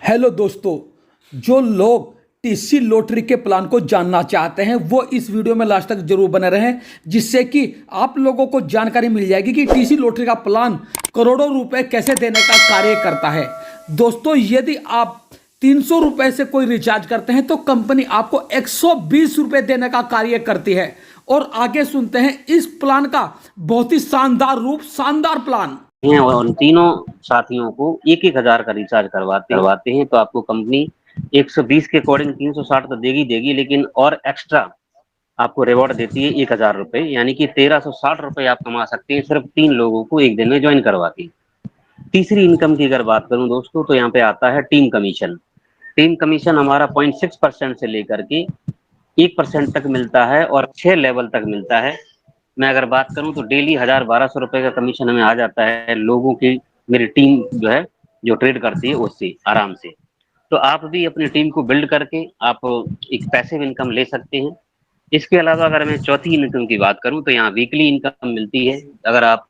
Hello दोस्तों, जो लोग टीसी लॉटरी के प्लान को जानना चाहते हैं वो इस वीडियो में लास्ट तक जरूर बने रहें, जिससे कि आप लोगों को जानकारी मिल जाएगी कि टीसी लॉटरी का प्लान करोड़ों रुपए कैसे देने का कार्य करता है। दोस्तों, यदि आप 300 रुपए से कोई रिचार्ज करते हैं तो कंपनी आपको 120 रुपए देने का कार्य करती है। और आगे सुनते हैं इस प्लान का बहुत ही शानदार प्लान हैं और उन तीनों साथियों को 1-1 हजार का रिचार्ज करवाते हैं तो आपको कंपनी 120 के अकॉर्डिंग 360 तो देगी, लेकिन और एक्स्ट्रा आपको रिवॉर्ड देती है 1,000 रुपए, यानी कि 1360 रुपए आप कमा सकते हैं सिर्फ 3 लोगों को एक दिन में ज्वाइन करवा के। तीसरी इनकम की अगर बात करूं दोस्तों, तो यहाँ पे आता है टीम कमीशन। टीम कमीशन हमारा 0.6% से लेकर के 1% तक मिलता है और 6 लेवल तक मिलता है। मैं अगर बात करूं तो डेली 1,000-1,200 रुपए का कमीशन हमें आ जाता है लोगों की, मेरी टीम जो है जो ट्रेड करती है उससे आराम से। तो आप भी अपनी टीम को बिल्ड करके आप एक पैसिव इनकम ले सकते हैं। इसके अलावा अगर मैं चौथी इनकम की बात करूं तो यहाँ वीकली इनकम मिलती है। अगर आप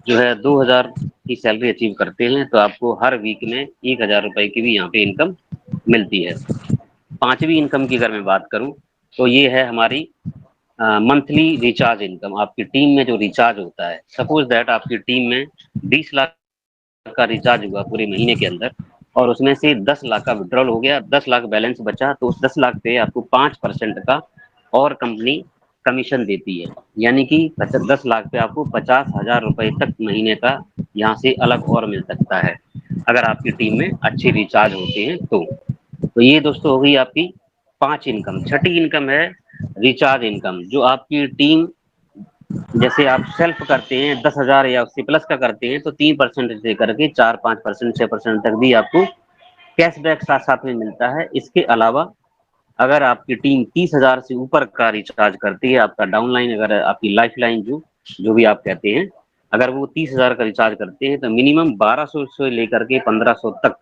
जो है 2,000 की सैलरी अचीव करते हैं तो आपको हर वीक में 1,000 रुपए की भी यहाँ पे इनकम मिलती है। पांचवी इनकम की अगर मैं बात करूं तो ये है हमारी मंथली रिचार्ज इनकम। आपकी टीम में जो रिचार्ज होता है, सपोज दैट आपकी टीम में 20 लाख का रिचार्ज हुआ पूरे महीने के अंदर और उसमें से 10 लाख का विड्रॉल हो गया, 10 लाख बैलेंस बचा, तो उस 10 लाख पे आपको 5% का और कंपनी कमीशन देती है, यानी कि 10 लाख पे आपको 50,000 रुपए तक महीने का यहाँ से अलग और मिल सकता है अगर आपकी टीम में अच्छे रिचार्ज होते हैं तो ये दोस्तों हो गई आपकी 5 इनकम। छठी इनकम है रिचार्ज इनकम। जो आपकी टीम, जैसे आप सेल्फ करते हैं 10,000 या उससे प्लस का करते हैं तो 3% से करके 4-5%, 6% तक भी आपको कैशबैक साथ साथ में मिलता है। इसके अलावा अगर आपकी टीम 30,000 से ऊपर का रिचार्ज करती है, आपका डाउनलाइन, अगर आपकी लाइफ लाइन जो भी आप कहते हैं, अगर वो 30,000 का रिचार्ज करते हैं तो मिनिमम 1200 से लेकर के 1500 तक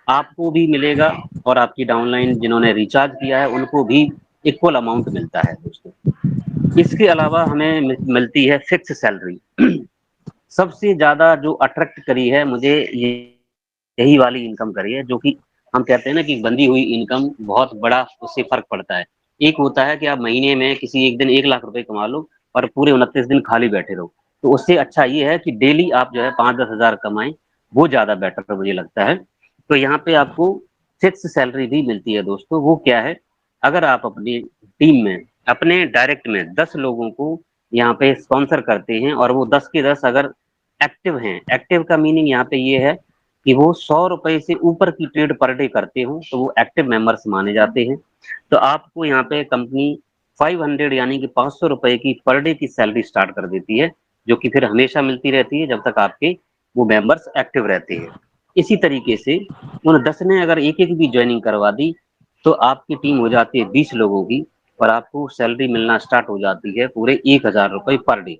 आपको भी मिलेगा और आपकी डाउनलाइन जिन्होंने रिचार्ज किया है उनको भी इक्वल अमाउंट मिलता है दोस्तों। इसके अलावा हमें मिलती है फिक्स सैलरी। सबसे ज्यादा जो अट्रैक्ट करी है मुझे यही वाली इनकम करी है, जो कि हम कहते हैं ना कि बंधी हुई इनकम, बहुत बड़ा उससे फर्क पड़ता है। एक होता है कि आप महीने में किसी एक दिन 1 लाख रुपए कमा लो और पूरे 29 दिन खाली बैठे रहो, तो उससे अच्छा ये है कि डेली आप जो है 5-10 हजार कमाएं, वो ज्यादा बेटर मुझे लगता है। तो यहाँ पे आपको फिक्स सैलरी भी मिलती है दोस्तों। वो क्या है, अगर आप अपनी टीम में अपने डायरेक्ट में 10 लोगों को यहाँ पे स्पॉन्सर करते हैं और वो 10 के 10 अगर एक्टिव हैं, एक्टिव का मीनिंग यहाँ पे ये है कि वो 100 रुपए से ऊपर की ट्रेड पर डे करते हो तो वो एक्टिव मेंबर्स माने जाते हैं। तो आपको यहाँ पे कंपनी 500 यानी कि 500 रुपए की पर डे की सैलरी स्टार्ट कर देती है, जो कि फिर हमेशा मिलती रहती है जब तक आपके वो मेंबर्स एक्टिव रहते हैं। इसी तरीके से उन 10 ने अगर एक एक भी ज्वाइनिंग करवा दी तो आपकी टीम हो जाती है 20 लोगों की और आपको सैलरी मिलना स्टार्ट हो जाती है पूरे 1,000 रुपए पर डे,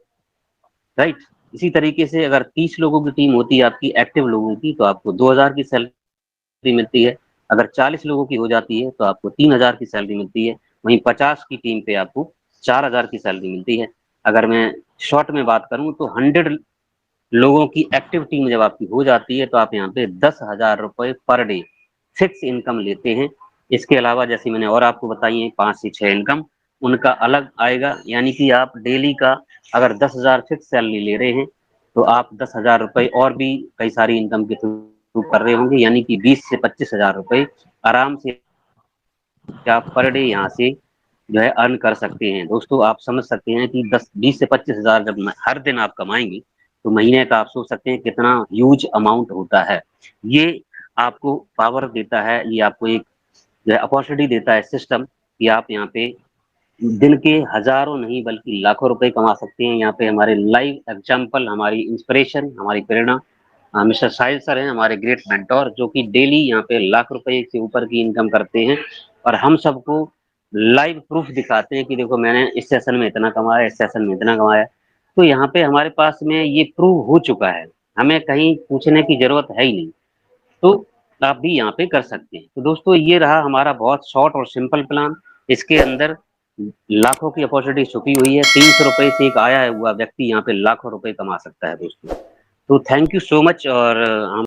राइट। इसी तरीके से अगर 30 लोगों की टीम होती है आपकी एक्टिव लोगों की तो आपको 2,000 की सैलरी मिलती है। अगर 40 लोगों की हो जाती है तो आपको 3,000 की सैलरी मिलती है। वहीं 50 की टीम पे आपको 4,000 की सैलरी मिलती है। अगर मैं शॉर्ट में बात करूं तो 100 लोगों की एक्टिव टीम जब आपकी हो जाती है तो आप यहाँ पे 10,000 रुपए पर डे फिक्स इनकम लेते हैं। इसके अलावा जैसे मैंने और आपको बताई है 5 से 6 इनकम उनका अलग आएगा, यानी कि आप डेली का अगर 10,000 फिक्स सैलरी ले रहे हैं तो आप 10,000 रुपए और भी कई सारी इनकम के थ्रू कर रहे होंगे, यानी कि 20 से 25,000 रुपए आराम से आप पर डे यहाँ से जो है अर्न कर सकते हैं। दोस्तों, आप समझ सकते हैं कि 20 से 25,000 जब हर दिन आप कमाएंगे तो महीने का आप सोच सकते हैं कितना ह्यूज अमाउंट होता है। ये आपको पावर देता है, ये आपको एक जो है अपॉर्चुनिटी देता है सिस्टम, कि आप यहाँ पे दिन के हजारों नहीं बल्कि लाखों रुपए कमा सकते हैं। यहाँ पे हमारे लाइव एग्जाम्पल, हमारी इंस्पिरेशन, हमारी प्रेरणा मिस्टर साहिल सर हैं, हमारे ग्रेट मेंटोर, जो कि डेली यहाँ पे लाख रुपए से ऊपर की इनकम करते हैं और हम सबको लाइव प्रूफ दिखाते हैं कि देखो मैंने इस सेशन में इतना कमाया, इस सेशन में इतना कमाया। तो यहाँ पे हमारे पास में ये प्रूव हो चुका है, हमें कहीं पूछने की जरूरत है ही नहीं। तो आप भी यहाँ पे कर सकते हैं। तो दोस्तों, ये रहा हमारा बहुत शॉर्ट और सिंपल प्लान। इसके अंदर लाखों की अपॉर्चुनिटी छुपी हुई है। 300 रुपए से एक आया हुआ व्यक्ति यहाँ पे लाखों रुपए कमा सकता है दोस्तों। तो थैंक यू सो मच। और हम